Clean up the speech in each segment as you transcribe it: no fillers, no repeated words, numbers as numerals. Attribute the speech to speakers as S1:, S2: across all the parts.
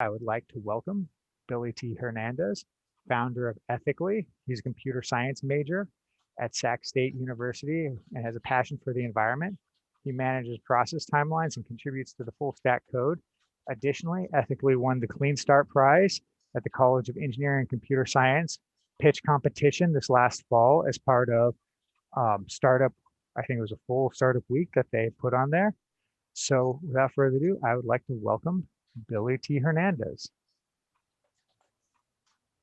S1: I would like to welcome Billy T. Hernandez, founder of Ethicli. He's a computer science major at Sac State University and has a passion for the environment. He manages process timelines and contributes to the full stack code. Additionally, Ethicli won the CleanStart Prize at the College of Engineering and Computer Science pitch competition this last fall as part of startup. I think it was a full startup week that they put on there. So without further ado, I would like to welcome Billy T. Hernandez.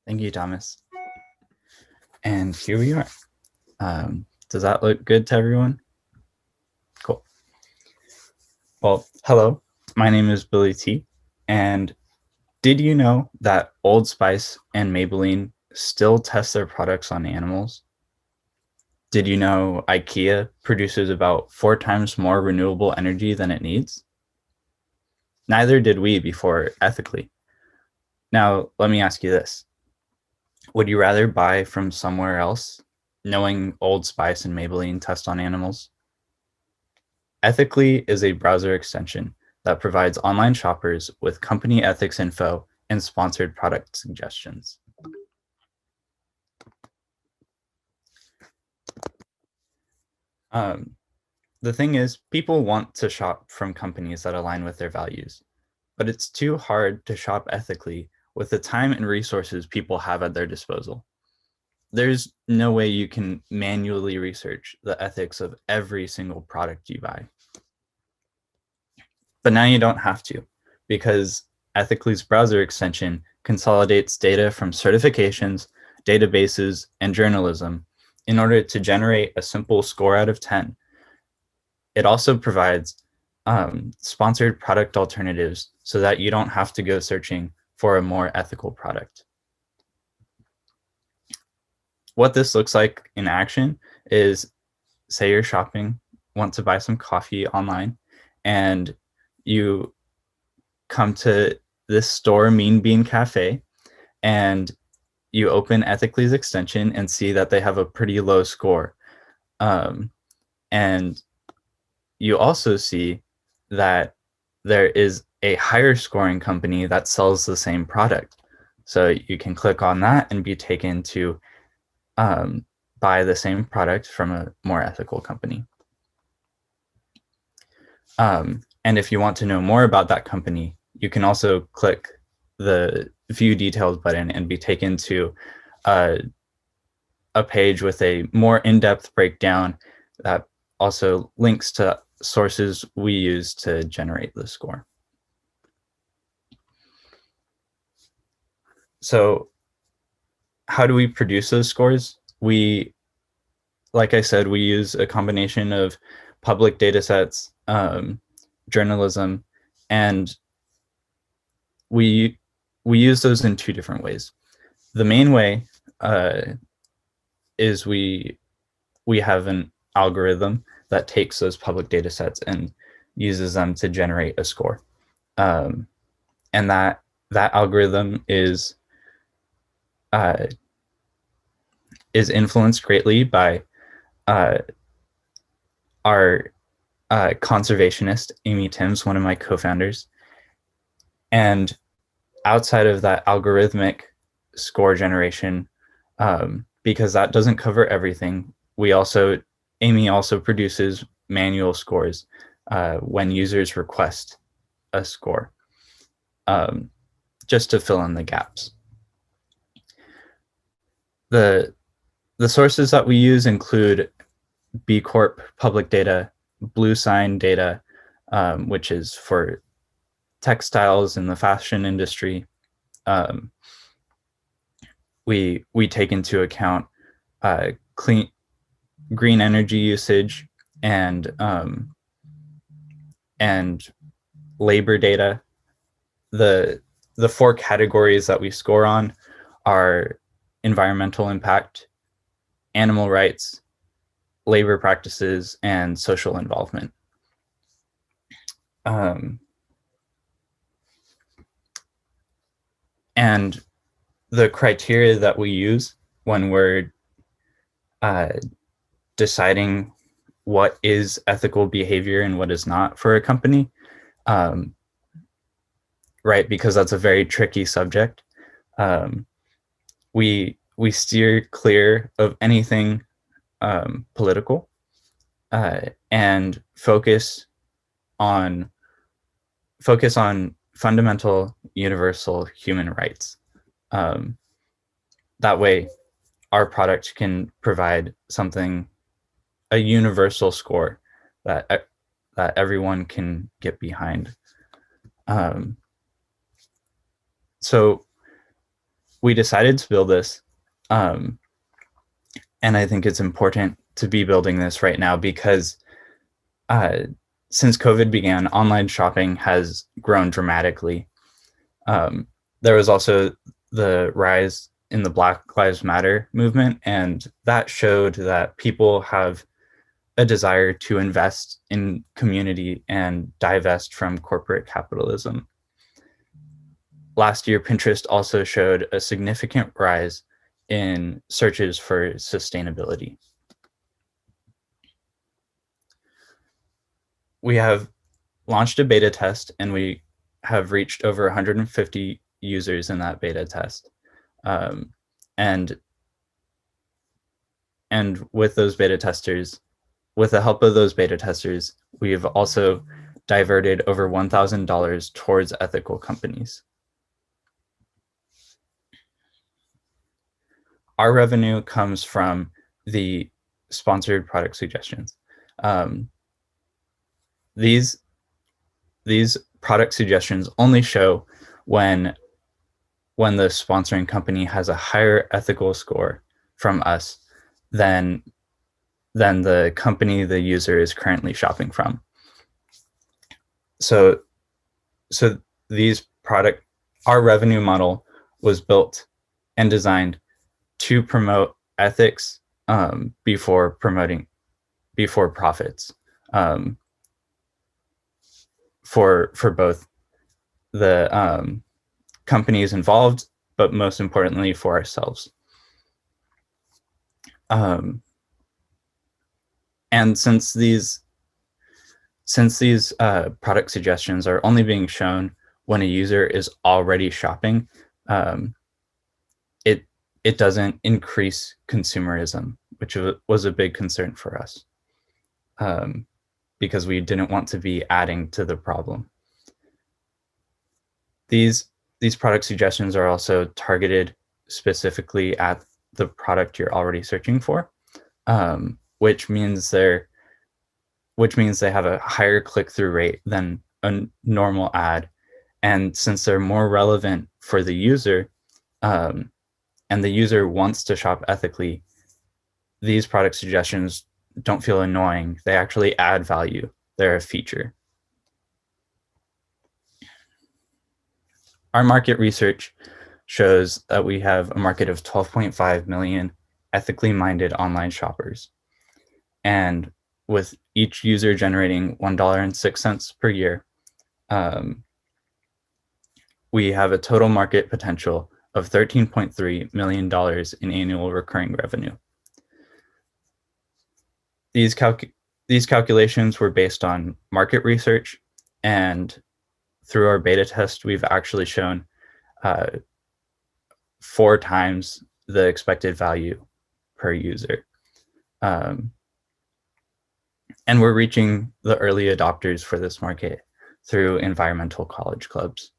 S2: Thank you, Thomas. And here we are. Does that look good to everyone? Cool. Well, hello. My name is Billy T. And did you know that Old Spice and Maybelline still test their products on animals? Did you know IKEA produces about 4 times more renewable energy than it needs? Neither did we before Ethicli. Now, let me ask you this. Would you rather buy from somewhere else, knowing Old Spice and Maybelline test on animals? Ethicli is a browser extension that provides online shoppers with company ethics info and sponsored product suggestions. The thing is, people want to shop from companies that align with their values, but it's too hard to shop ethically with the time and resources people have at their disposal. There's no way you can manually research the ethics of every single product you buy. But now you don't have to, because Ethicli's browser extension consolidates data from certifications, databases, and journalism in order to generate a simple score out of 10. It also provides sponsored product alternatives so that you don't have to go searching for a more ethical product. What this looks like in action is, say you're shopping, want to buy some coffee online, and you come to this store, Mean Bean Cafe, and you open Ethicli's extension and see that they have a pretty low score. And you also see that there is a higher scoring company that sells the same product. So you can click on that and be taken to buy the same product from a more ethical company. And if you want to know more about that company, you can also click the View Details button and be taken to a page with a more in-depth breakdown that also links to sources we use to generate the score. So how do we produce those scores? Like I said, we use a combination of public data sets, journalism, and we use those in 2 different ways. The main way is we have an algorithm that takes those public data sets and uses them to generate a score. And that algorithm is influenced greatly by our conservationist, Amy Timms, one of my co-founders. And outside of that algorithmic score generation, because that doesn't cover everything, Amy also produces manual scores when users request a score, just to fill in the gaps. The sources that we use include B Corp public data, Blue Sign data, which is for textiles in the fashion industry. We take into account green energy usage and labor data. The 4 categories that we score on are environmental impact, animal rights, labor practices, and social involvement. And the criteria that we use when we're deciding what is ethical behavior and what is not for a company right, because that's a very tricky subject. We steer clear of anything political and focus on fundamental universal human rights. That way, our product can provide a universal score that everyone can get behind. So we decided to build this, and I think it's important to be building this right now because since COVID began, online shopping has grown dramatically. There was also the rise in the Black Lives Matter movement, and that showed that people have a desire to invest in community and divest from corporate capitalism. Last year, Pinterest also showed a significant rise in searches for sustainability. We have launched a beta test, and we have reached over 150 users in that beta test. And with those beta testers, with the help of those beta testers, we've also diverted over $1,000 towards ethical companies. Our revenue comes from the sponsored product suggestions. These product suggestions only show when the sponsoring company has a higher ethical score from us than the company the user is currently shopping from. So our revenue model was built and designed to promote ethics before profits, for both the companies involved, but most importantly for ourselves. And since these product suggestions are only being shown when a user is already shopping, it doesn't increase consumerism, which was a big concern for us, because we didn't want to be adding to the problem. These product suggestions are also targeted specifically at the product you're already searching for, which means they have a higher click-through rate than a normal ad. And since they're more relevant for the user, and the user wants to shop ethically, these product suggestions don't feel annoying. They actually add value. They're a feature. Our market research shows that we have a market of 12.5 million ethically minded online shoppers. And with each user generating $1.06 per year, we have a total market potential of $13.3 million in annual recurring revenue. These calculations were based on market research, and through our beta test, we've actually shown 4 times the expected value per user. And we're reaching the early adopters for this market through environmental college clubs.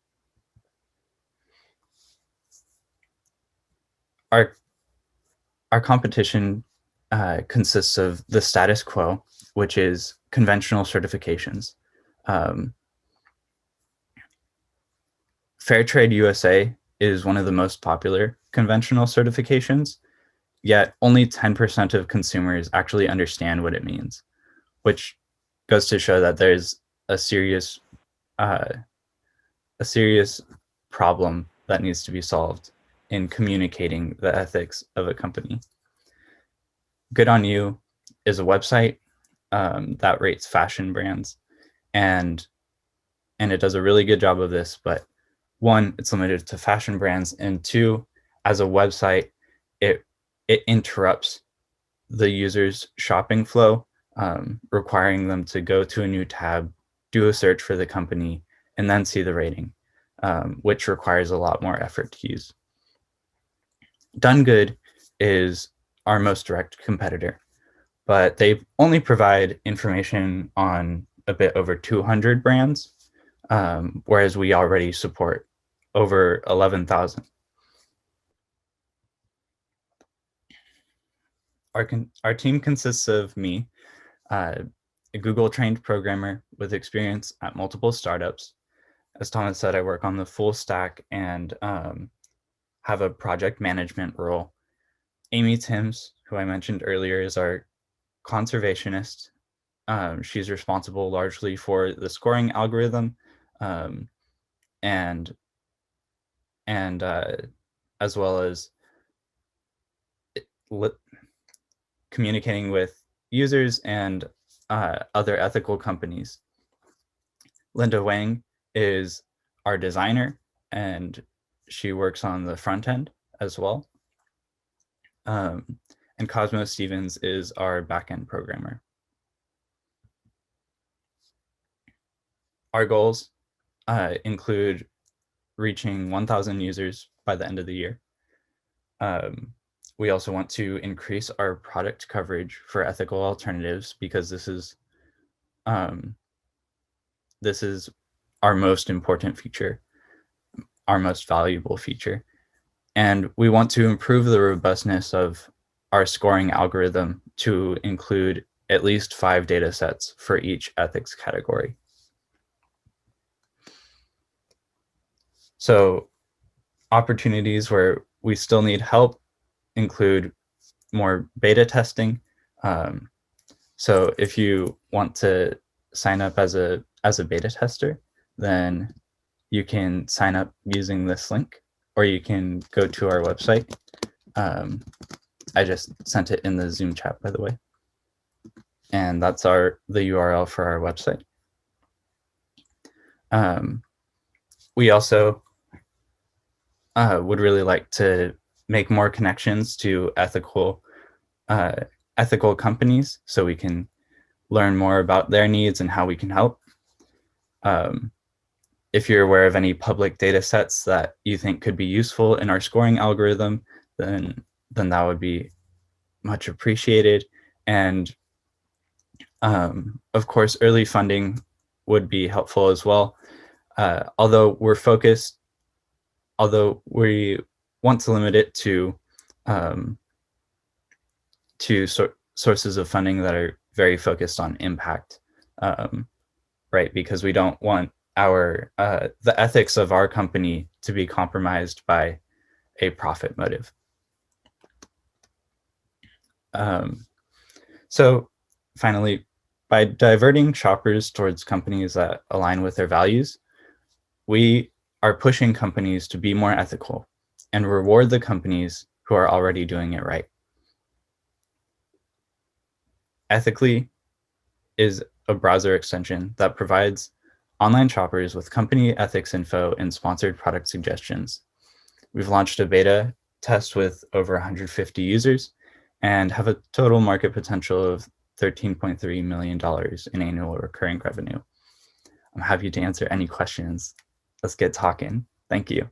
S2: Our competition consists of the status quo, which is conventional certifications. Fairtrade USA is one of the most popular conventional certifications, yet only 10% of consumers actually understand what it means, which goes to show that there's a serious problem that needs to be solved in communicating the ethics of a company. Good On You is a website that rates fashion brands, and it does a really good job of this. But 1, it's limited to fashion brands, and 2, as a website, it interrupts the user's shopping flow, requiring them to go to a new tab, do a search for the company, and then see the rating. which requires a lot more effort to use. Done Good is our most direct competitor, but they only provide information on a bit over 200 brands, whereas we already support over 11,000. Our team consists of me, a Google-trained programmer with experience at multiple startups. As Thomas said, I work on the full stack and have a project management role. Amy Timms, who I mentioned earlier, is our conservationist. She's responsible largely for the scoring algorithm and as well as communicating with users and other ethical companies. Linda Wang is our designer, and she works on the front end as well. And Cosmo Stevens is our backend programmer. Our goals include reaching 1,000 users by the end of the year. We also want to increase our product coverage for ethical alternatives because this is our most important feature, our most valuable feature. And we want to improve the robustness of our scoring algorithm to include at least 5 data sets for each ethics category. So opportunities where we still need help include more beta testing. So if you want to sign up as a beta tester, then you can sign up using this link, or you can go to our website. I just sent it in the Zoom chat, by the way. And that's the URL for our website. We also would really like to make more connections to ethical companies so we can learn more about their needs and how we can help. If you're aware of any public data sets that you think could be useful in our scoring algorithm, then that would be much appreciated. And of course, early funding would be helpful as well. Although we want to limit it to sources of funding that are very focused on impact, right? Because we don't want the ethics of our company to be compromised by a profit motive. So finally, by diverting shoppers towards companies that align with their values, we are pushing companies to be more ethical and reward the companies who are already doing it right. Ethicli is a browser extension that provides online shoppers with company ethics info and sponsored product suggestions. We've launched a beta test with over 150 users and have a total market potential of $13.3 million in annual recurring revenue. I'm happy to answer any questions. Let's get talking. Thank you.